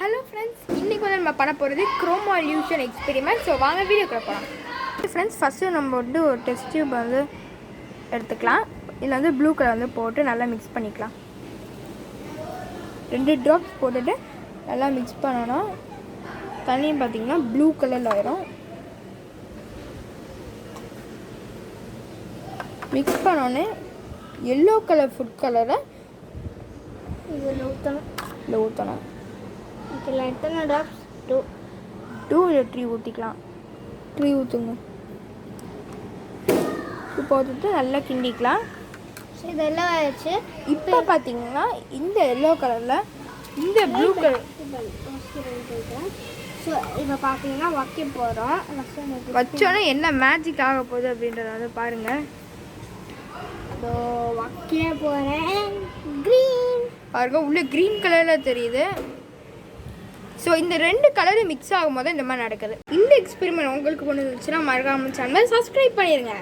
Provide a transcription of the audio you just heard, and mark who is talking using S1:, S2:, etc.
S1: Hello friends, இன்றைக்கி வந்து நம்ம பண்ண போகிறது குரோமா இல்யூஷன் எக்ஸ்பெரிமெண்ட். ஸோ வாங்க வீடியோக்குள்ள போகலாம். ஃப்ரெண்ட்ஸ், ஃபஸ்ட்டு நம்ம வந்து ஒரு டெஸ்ட் டியூப் வந்து எடுத்துக்கலாம். இதில் வந்து ப்ளூ கலர் வந்து போட்டு நல்லா மிக்ஸ் பண்ணிக்கலாம். 2 ட்ராப்ஸ் போட்டுட்டு நல்லா மிக்ஸ் பண்ணோன்னா தண்ணி பார்த்திங்கன்னா ப்ளூ கலரில் ஆயிரும். மிக்ஸ் பண்ணோன்னே எல்லோ கலர் ஃபுட் கலரை இதில் ஊற்றணும்.
S2: இதில் எத்தனை ட்ராப்ஸ்?
S1: 2 இல்லை 3 ஊற்றிக்கலாம். 3 ஊற்றுங்க. இப்போ ஊற்றிட்டு நல்லா கிண்டிக்கலாம்.
S2: ஸோ இதெல்லாம் ஆயிடுச்சு.
S1: இப்போ பார்த்தீங்கன்னா இந்த எல்லோ கலரில் இந்த ப்ளூ கலர்
S2: ஸோ இப்போ பார்த்தீங்கன்னா வைக்க போகிறோம்.
S1: வச்சோன்னே என்ன மேஜிக் ஆக போகுது அப்படின்றத வந்து பாருங்கள்.
S2: ஸோ வைக்க போகிறேன். க்ரீன்
S1: பாருங்க, உள்ளே க்ரீன் கலரில் தெரியுது. ஸோ இந்த 2 கலரும் மிக்ஸ் ஆகும் போது இந்த மாதிரி நடக்குது. இந்த எக்ஸ்பெரிமெண்ட் உங்களுக்கு கொண்டு வந்துச்சுன்னா மறக்காமல் சேனலை சப்ஸ்கிரைப் பண்ணிடுங்க.